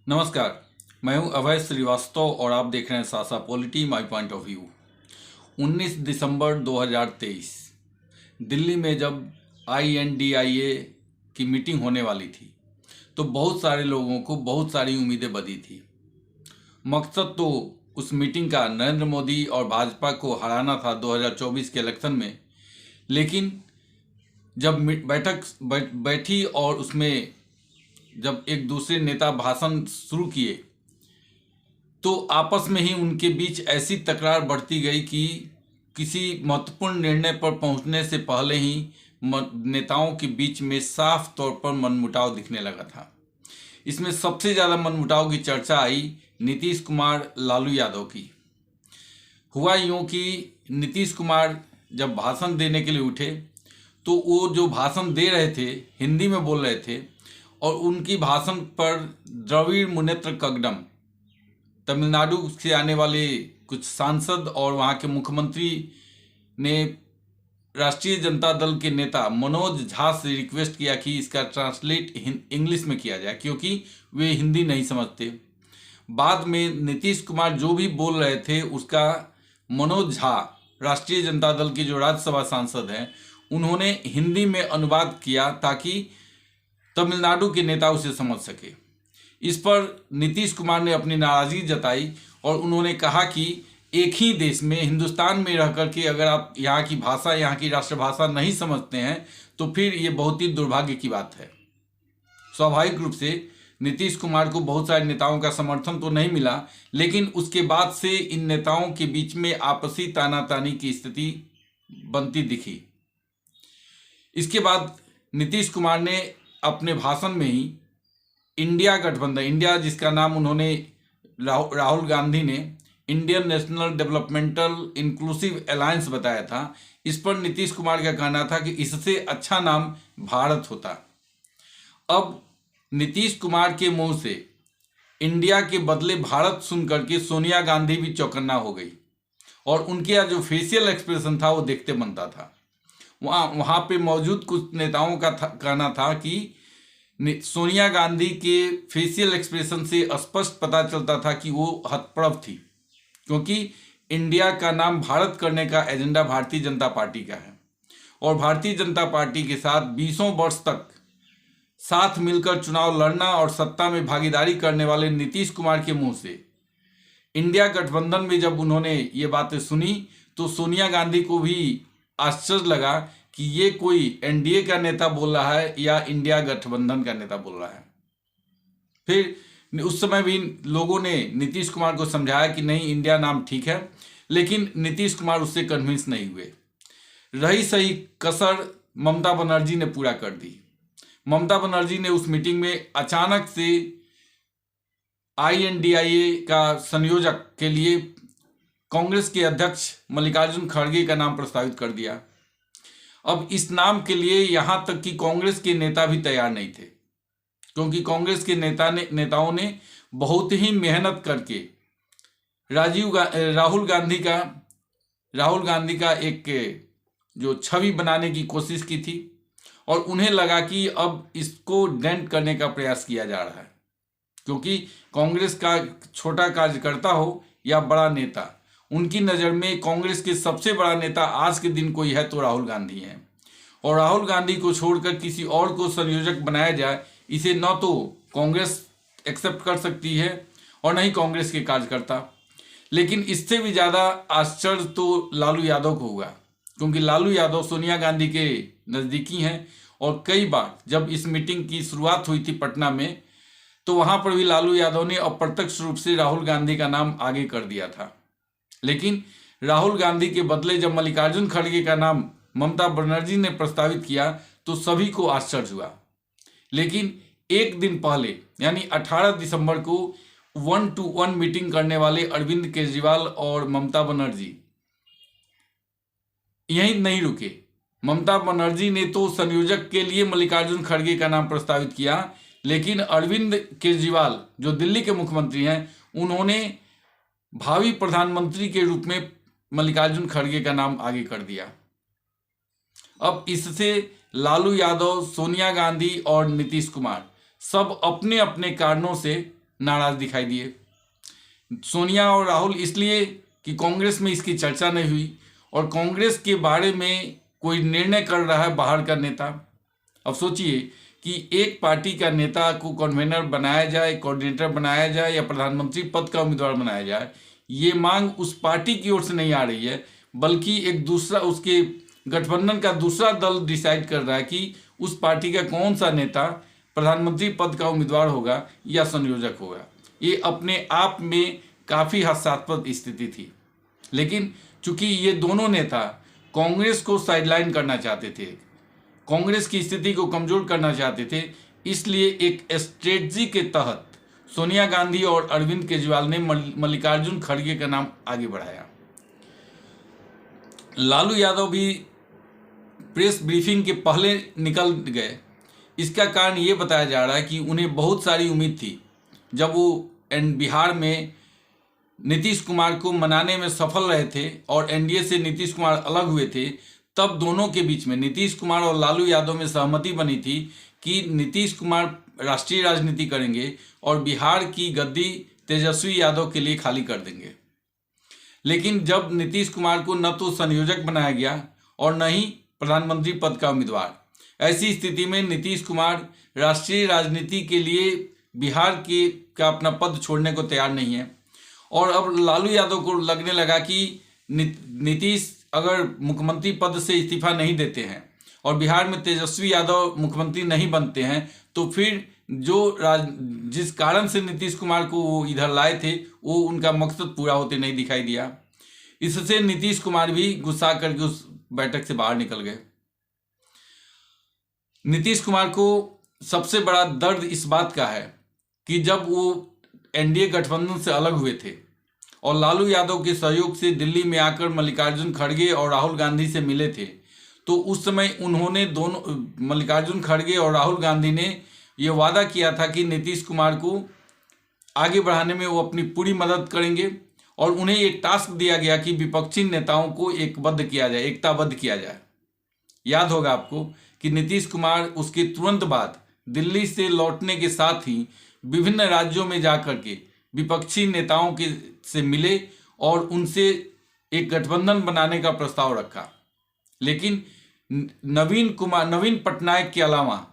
नमस्कार। मैं हूं अभय श्रीवास्तव और आप देख रहे हैं सासा polity my point of view. 19 दिसंबर 2023 दिल्ली में जब INDIA की मीटिंग होने वाली थी तो बहुत सारे लोगों को बहुत सारी उम्मीदें बंधी थी। मकसद तो उस मीटिंग का नरेंद्र मोदी और भाजपा को हराना था 2024 के इलेक्शन में। लेकिन जब बैठी और उसमें जब एक दूसरे नेता भाषण शुरू किए तो आपस में ही उनके बीच ऐसी तकरार बढ़ती गई कि किसी महत्वपूर्ण निर्णय पर पहुंचने से पहले ही नेताओं के बीच में साफ तौर पर मनमुटाव दिखने लगा था। इसमें सबसे ज़्यादा मनमुटाव की चर्चा आई नीतीश कुमार लालू यादव की। हुआ यूँ कि नीतीश कुमार जब भाषण देने के लिए उठे तो वो जो भाषण दे रहे थे हिंदी में बोल रहे थे और उनकी भाषण पर द्रविड़ मुनेत्र कगडम तमिलनाडु से आने वाले कुछ सांसद और वहाँ के मुख्यमंत्री ने राष्ट्रीय जनता दल के नेता मनोज झा से रिक्वेस्ट किया कि इसका ट्रांसलेट इंग्लिश में किया जाए क्योंकि वे हिंदी नहीं समझते। बाद में नीतीश कुमार जो भी बोल रहे थे उसका मनोज झा राष्ट्रीय जनता दल के जो राज्यसभा सांसद हैं उन्होंने हिंदी में अनुवाद किया ताकि तमिलनाडु के नेता उसे समझ सके। इस पर नीतीश कुमार ने अपनी नाराजगी जताई और उन्होंने कहा कि एक ही देश में हिंदुस्तान में रह कर के अगर आप यहाँ की भाषा यहाँ की राष्ट्रभाषा नहीं समझते हैं तो फिर ये बहुत ही दुर्भाग्य की बात है। स्वाभाविक रूप से नीतीश कुमार को बहुत सारे नेताओं का समर्थन तो नहीं मिला, लेकिन उसके बाद से इन नेताओं के बीच में आपसी तानातानी की स्थिति बनती दिखी। इसके बाद नीतीश कुमार ने अपने भाषण में ही इंडिया गठबंधन, इंडिया जिसका नाम उन्होंने राहुल गांधी ने Indian national developmental inclusive alliance बताया था, इस पर नीतीश कुमार का कहना था कि इससे अच्छा नाम भारत होता। अब नीतीश कुमार के मुंह से इंडिया के बदले भारत सुन करके सोनिया गांधी भी चौकन्ना हो गई और उनके जो फेशियल एक्सप्रेशन था वो देखते बनता था। वहाँ पे मौजूद कुछ नेताओं का कहना था कि सोनिया गांधी के फेशियल एक्सप्रेशन से स्पष्ट पता चलता था कि वो हतप्रभ थी क्योंकि इंडिया का नाम भारत करने का एजेंडा भारतीय जनता पार्टी का है और भारतीय जनता पार्टी के साथ 20 वर्ष तक साथ मिलकर चुनाव लड़ना और सत्ता में भागीदारी करने वाले नीतीश कुमार के मुंह से इंडिया गठबंधन में जब उन्होंने ये बातें सुनी तो सोनिया गांधी को भी आश्चर्य लगा कि ये कोई NDA का नेता बोल रहा है या इंडिया गठबंधन का नेता बोल रहा है। फिर उस समय भी लोगों ने नीतीश कुमार को समझाया कि नहीं, इंडिया नाम ठीक है, लेकिन नीतीश कुमार उससे कन्विंस नहीं हुए। रही सही कसर ममता बनर्जी ने पूरा कर दी। ममता बनर्जी ने उस मीटिंग में अचानक से INDIA का संयोजक के लिए कांग्रेस के अध्यक्ष मल्लिकार्जुन खड़गे का नाम प्रस्तावित कर दिया। अब इस नाम के लिए यहाँ तक कि कांग्रेस के नेता भी तैयार नहीं थे क्योंकि कांग्रेस के नेताओं ने बहुत ही मेहनत करके राहुल गांधी का एक जो छवि बनाने की कोशिश की थी और उन्हें लगा कि अब इसको डेंट करने का प्रयास किया जा रहा है क्योंकि कांग्रेस का छोटा कार्यकर्ता हो या बड़ा नेता, उनकी नज़र में कांग्रेस के सबसे बड़ा नेता आज के दिन कोई है तो राहुल गांधी हैं और राहुल गांधी को छोड़कर किसी और को संयोजक बनाया जाए, इसे न तो कांग्रेस एक्सेप्ट कर सकती है और न ही कांग्रेस के कार्यकर्ता। लेकिन इससे भी ज़्यादा आश्चर्य तो लालू यादव को हुआ क्योंकि लालू यादव सोनिया गांधी के नज़दीकी हैं और कई बार जब इस मीटिंग की शुरुआत हुई थी पटना में तो वहाँ पर भी लालू यादव ने अप्रत्यक्ष रूप से राहुल गांधी का नाम आगे कर दिया था। लेकिन राहुल गांधी के बदले जब मल्लिकार्जुन खड़गे का नाम ममता बनर्जी ने प्रस्तावित किया तो सभी को आश्चर्य हुआ। लेकिन एक दिन पहले यानी 18 दिसंबर को 1-to-1 मीटिंग करने वाले अरविंद केजरीवाल और ममता बनर्जी यहीं नहीं रुके। ममता बनर्जी ने तो संयोजक के लिए मल्लिकार्जुन खड़गे का नाम प्रस्तावित किया, लेकिन अरविंद केजरीवाल जो दिल्ली के मुख्यमंत्री हैं उन्होंने भावी प्रधानमंत्री के रूप में मल्लिकार्जुन खड़गे का नाम आगे कर दिया। अब इससे लालू यादव, सोनिया गांधी और नीतीश कुमार सब अपने अपने कारणों से नाराज दिखाई दिए। सोनिया और राहुल इसलिए कि कांग्रेस में इसकी चर्चा नहीं हुई और कांग्रेस के बारे में कोई निर्णय कर रहा है बाहर का नेता। अब सोचिए कि एक पार्टी का नेता को कन्वेनर बनाया जाए, कोऑर्डिनेटर बनाया जाए या प्रधानमंत्री पद का उम्मीदवार बनाया जाए, ये मांग उस पार्टी की ओर से नहीं आ रही है, बल्कि एक दूसरा उसके गठबंधन का दूसरा दल डिसाइड कर रहा है कि उस पार्टी का कौन सा नेता प्रधानमंत्री पद का उम्मीदवार होगा या संयोजक होगा। ये अपने आप में काफ़ी हास्यास्पद स्थिति थी, लेकिन चूंकि ये दोनों नेता कांग्रेस को साइडलाइन करना चाहते थे, कांग्रेस की स्थिति को कमजोर करना चाहते थे, इसलिए एक स्ट्रेटजी के तहत सोनिया गांधी और अरविंद केजरीवाल ने मल्लिकार्जुन खड़गे का नाम आगे बढ़ाया। लालू यादव भी प्रेस ब्रीफिंग के पहले निकल गए। इसका कारण ये बताया जा रहा है कि उन्हें बहुत सारी उम्मीद थी। जब वो बिहार में नीतीश कुमार को मनाने में सफल रहे थे और एनडीए से नीतीश कुमार अलग हुए थे, तब दोनों के बीच में नीतीश कुमार और लालू यादव में सहमति बनी थी कि नीतीश कुमार राष्ट्रीय राजनीति करेंगे और बिहार की गद्दी तेजस्वी यादव के लिए खाली कर देंगे। लेकिन जब नीतीश कुमार को न तो संयोजक बनाया गया और न ही प्रधानमंत्री पद का उम्मीदवार, ऐसी स्थिति में नीतीश कुमार राष्ट्रीय राजनीति के लिए बिहार का अपना पद छोड़ने को तैयार नहीं है। और अब लालू यादव को लगने लगा कि नीतीश अगर मुख्यमंत्री पद से इस्तीफा नहीं देते हैं और बिहार में तेजस्वी यादव मुख्यमंत्री नहीं बनते हैं, तो फिर जिस कारण से नीतीश कुमार को वो इधर लाए थे, वो उनका मकसद पूरा होते नहीं दिखाई दिया। इससे नीतीश कुमार भी गुस्सा करके उस बैठक से बाहर निकल गए। नीतीश कुमार को सबसे बड़ा दर्द इस बात का है कि जब वो एनडीए गठबंधन से अलग हुए थे और लालू यादव के सहयोग से दिल्ली में आकर मल्लिकार्जुन खड़गे और राहुल गांधी से मिले थे, तो उस समय उन्होंने मल्लिकार्जुन खड़गे और राहुल गांधी ने ये वादा किया था कि नीतीश कुमार को आगे बढ़ाने में वो अपनी पूरी मदद करेंगे और उन्हें ये टास्क दिया गया कि विपक्षी नेताओं को एकताबद्ध किया जाए। याद होगा आपको कि नीतीश कुमार उसके तुरंत बाद दिल्ली से लौटने के साथ ही विभिन्न राज्यों में जाकर के विपक्षी नेताओं से मिले और उनसे एक गठबंधन बनाने का प्रस्ताव रखा। लेकिन नवीन पटनायक के अलावा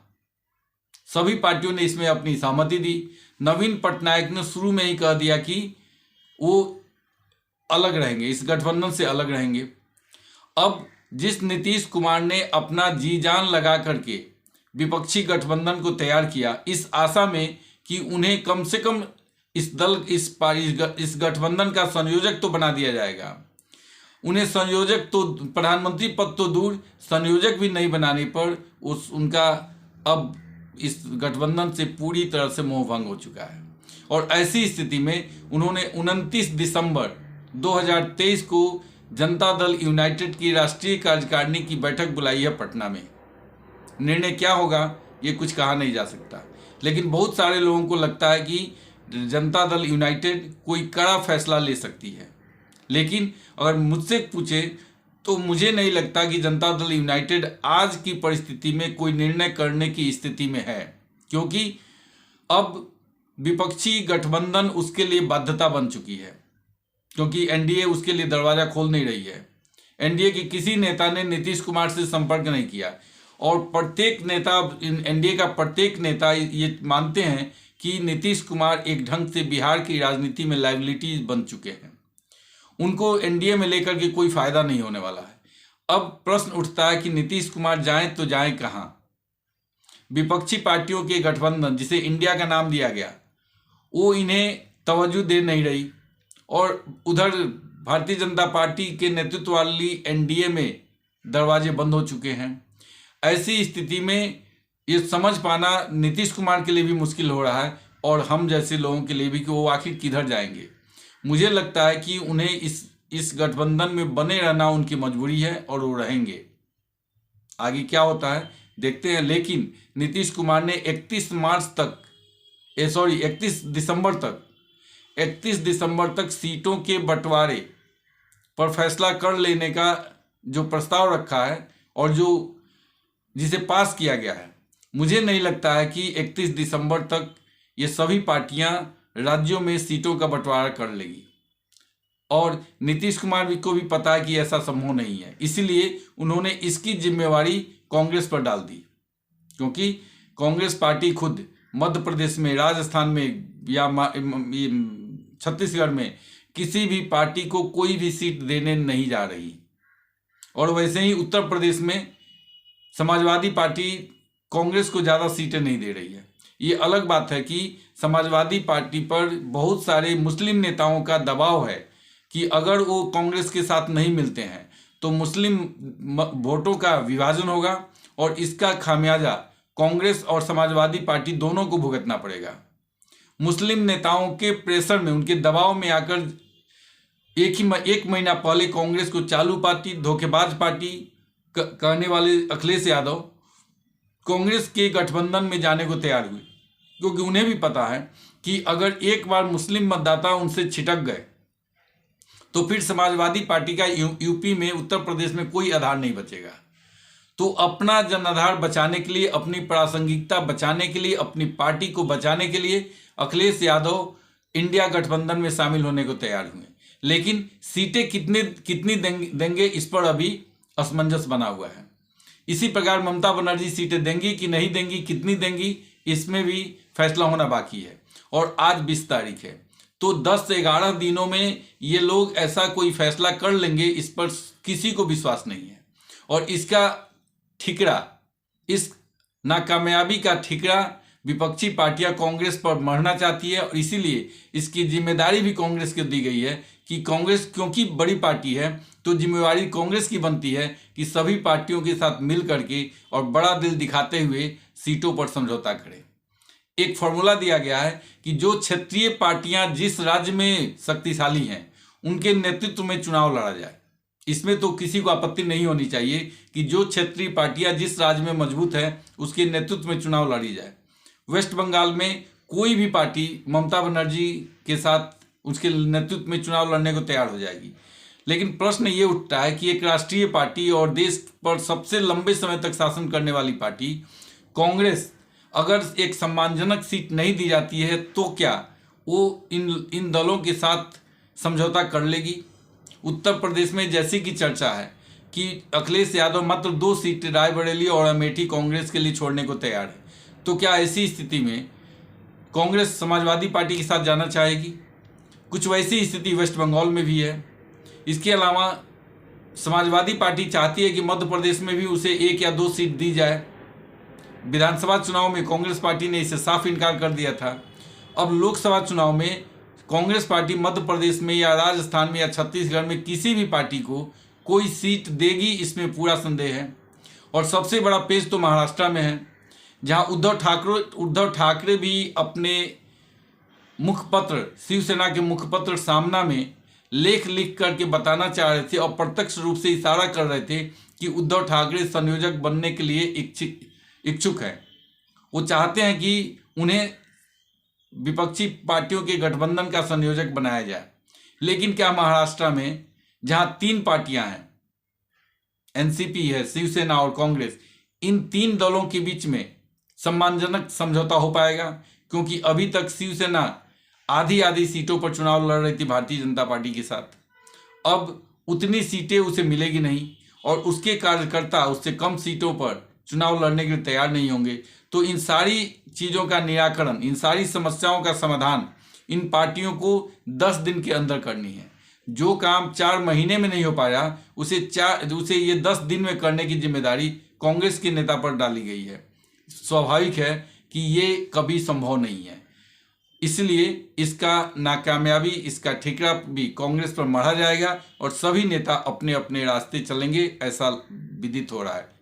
सभी पार्टियों ने इसमें अपनी सहमति दी। नवीन पटनायक ने शुरू में ही कह दिया कि वो अलग रहेंगे, इस गठबंधन से अलग रहेंगे। अब जिस नीतीश कुमार ने अपना जी जान लगा करके विपक्षी गठबंधन को तैयार किया, इस आशा में कि उन्हें कम से कम इस गठबंधन का संयोजक तो बना दिया जाएगा, उन्हें संयोजक तो प्रधानमंत्री पद तो दूर, संयोजक भी नहीं बनाने पर उनका अब इस गठबंधन से पूरी तरह से मोहभंग हो चुका है। और ऐसी स्थिति में उन्होंने 29 दिसंबर 2023 को जनता दल यूनाइटेड की राष्ट्रीय कार्यकारिणी की बैठक बुलाई है पटना में। निर्णय क्या होगा ये कुछ कहा नहीं जा सकता, लेकिन बहुत सारे लोगों को लगता है कि जनता दल यूनाइटेड कोई कड़ा फैसला ले सकती है। लेकिन अगर मुझसे पूछे तो मुझे नहीं लगता कि जनता दल यूनाइटेड आज की परिस्थिति में कोई निर्णय करने की स्थिति में है, क्योंकि अब विपक्षी गठबंधन उसके लिए बाध्यता बन चुकी है, क्योंकि एनडीए उसके लिए दरवाजा खोल नहीं रही है। एनडीए के किसी नेता ने नीतीश कुमार से संपर्क नहीं किया और प्रत्येक नेता, एनडीए का प्रत्येक नेता ये मानते हैं कि नीतीश कुमार एक ढंग से बिहार की राजनीति में लायबिलिटी बन चुके हैं, उनको एनडीए में लेकर के कोई फायदा नहीं होने वाला है। अब प्रश्न उठता है कि नीतीश कुमार जाएं तो जाएं कहां? विपक्षी पार्टियों के गठबंधन जिसे इंडिया का नाम दिया गया, वो इन्हें तवज्जो दे नहीं रही और उधर भारतीय जनता पार्टी के नेतृत्व वाली एनडीए में दरवाजे बंद हो चुके हैं। ऐसी स्थिति में ये समझ पाना नीतीश कुमार के लिए भी मुश्किल हो रहा है और हम जैसे लोगों के लिए भी कि वो आखिर किधर जाएंगे। मुझे लगता है कि उन्हें इस गठबंधन में बने रहना उनकी मजबूरी है और वो रहेंगे। आगे क्या होता है देखते हैं। लेकिन नीतीश कुमार ने 31 दिसंबर तक सीटों के बंटवारे पर फैसला कर लेने का जो प्रस्ताव रखा है और जिसे पास किया गया है, मुझे नहीं लगता है कि 31 दिसंबर तक ये सभी पार्टियां राज्यों में सीटों का बंटवारा कर लेगी। और नीतीश कुमार को भी पता है कि ऐसा संभव नहीं है, इसीलिए उन्होंने इसकी जिम्मेवारी कांग्रेस पर डाल दी। क्योंकि कांग्रेस पार्टी खुद मध्य प्रदेश में, राजस्थान में या छत्तीसगढ़ में किसी भी पार्टी को कोई भी सीट देने नहीं जा रही। और वैसे ही उत्तर प्रदेश में समाजवादी पार्टी कांग्रेस को ज़्यादा सीटें नहीं दे रही है। ये अलग बात है कि समाजवादी पार्टी पर बहुत सारे मुस्लिम नेताओं का दबाव है कि अगर वो कांग्रेस के साथ नहीं मिलते हैं तो मुस्लिम वोटों का विभाजन होगा और इसका खामियाजा कांग्रेस और समाजवादी पार्टी दोनों को भुगतना पड़ेगा। मुस्लिम नेताओं के प्रेशर में, उनके दबाव में आकर एक महीना पहले कांग्रेस को चालू पार्टी, धोखेबाज पार्टी कहने वाले अखिलेश यादव कांग्रेस के गठबंधन में जाने को तैयार हुए, क्योंकि उन्हें भी पता है कि अगर एक बार मुस्लिम मतदाता उनसे छिटक गए तो फिर समाजवादी पार्टी का यूपी में, उत्तर प्रदेश में कोई आधार नहीं बचेगा। तो अपना जनाधार बचाने के लिए, अपनी प्रासंगिकता बचाने के लिए, अपनी पार्टी को बचाने के लिए अखिलेश यादव इंडिया गठबंधन में शामिल होने को तैयार हुए। लेकिन सीटें कितनी देंगे इस पर अभी असमंजस बना हुआ है। इसी प्रकार ममता बनर्जी सीटें देंगी कि नहीं देंगी, कितनी देंगी, इसमें भी फैसला होना बाकी है। और आज 20 तारीख है, तो 10 से 11 दिनों में ये लोग ऐसा कोई फैसला कर लेंगे, इस पर किसी को विश्वास नहीं है। और इसका ठिकरा, इस नाकामयाबी का ठिकरा विपक्षी पार्टियां कांग्रेस पर मढ़ना चाहती है। और इसीलिए इसकी जिम्मेदारी भी कांग्रेस को दी गई है कि कांग्रेस, क्योंकि बड़ी पार्टी है, तो जिम्मेवारी कांग्रेस की बनती है कि सभी पार्टियों के साथ मिल करके और बड़ा दिल दिखाते हुए सीटों पर समझौता करे। एक फॉर्मूला दिया गया है कि जो क्षेत्रीय पार्टियां जिस राज्य में शक्तिशाली हैं उनके नेतृत्व में चुनाव लड़ा जाए। इसमें तो किसी को आपत्ति नहीं होनी चाहिए कि जो क्षेत्रीय पार्टियां जिस राज्य में मजबूत है उसके नेतृत्व में चुनाव लड़ी जाए। वेस्ट बंगाल में कोई भी पार्टी ममता बनर्जी के साथ उसके नेतृत्व में चुनाव लड़ने को तैयार हो जाएगी। लेकिन प्रश्न ये उठता है कि एक राष्ट्रीय पार्टी और देश पर सबसे लंबे समय तक शासन करने वाली पार्टी कांग्रेस, अगर एक सम्मानजनक सीट नहीं दी जाती है तो क्या वो इन दलों के साथ समझौता कर लेगी? उत्तर प्रदेश में जैसी की चर्चा है कि अखिलेश यादव मात्र 2 सीट रायबरेली और अमेठी कांग्रेस के लिए छोड़ने को तैयार है, तो क्या ऐसी स्थिति में कांग्रेस समाजवादी पार्टी के साथ जाना चाहेगी? कुछ वैसी स्थिति वेस्ट बंगाल में भी है। इसके अलावा समाजवादी पार्टी चाहती है कि मध्य प्रदेश में भी उसे 1 या 2 सीट दी जाए। विधानसभा चुनाव में कांग्रेस पार्टी ने इसे साफ इनकार कर दिया था। अब लोकसभा चुनाव में कांग्रेस पार्टी मध्य प्रदेश में या राजस्थान में या छत्तीसगढ़ में किसी भी पार्टी को कोई सीट देगी, इसमें पूरा संदेह है। और सबसे बड़ा पेच तो महाराष्ट्र में है, जहां उद्धव ठाकरे भी अपने मुखपत्र, शिवसेना के मुखपत्र सामना में लेख लिख करके बताना चाह रहे थे और प्रत्यक्ष रूप से इशारा कर रहे थे कि उद्धव ठाकरे संयोजक बनने के लिए इच्छुक है। वो चाहते हैं कि उन्हें विपक्षी पार्टियों के गठबंधन का संयोजक बनाया जाए। लेकिन क्या महाराष्ट्र में, जहां 3 पार्टियां हैं, एनसीपी है, शिवसेना और कांग्रेस, इन 3 दलों के बीच में सम्मानजनक समझौता हो पाएगा? क्योंकि अभी तक शिवसेना आधी सीटों पर चुनाव लड़ रही थी भारतीय जनता पार्टी के साथ। अब उतनी सीटें उसे मिलेगी नहीं और उसके कार्यकर्ता उससे कम सीटों पर चुनाव लड़ने के लिए तैयार नहीं होंगे। तो इन सारी चीज़ों का निराकरण, इन सारी समस्याओं का समाधान इन पार्टियों को 10 दिन के अंदर करनी है। जो काम 4 महीने में नहीं हो पाया उसे ये 10 दिन में करने की जिम्मेदारी कांग्रेस के नेता पर डाली गई है। स्वाभाविक है कि ये कभी संभव नहीं है, इसलिए इसका नाकामयाबी, इसका ठिकरा भी कांग्रेस पर मढ़ा जाएगा और सभी नेता अपने अपने रास्ते चलेंगे, ऐसा विदित हो रहा है।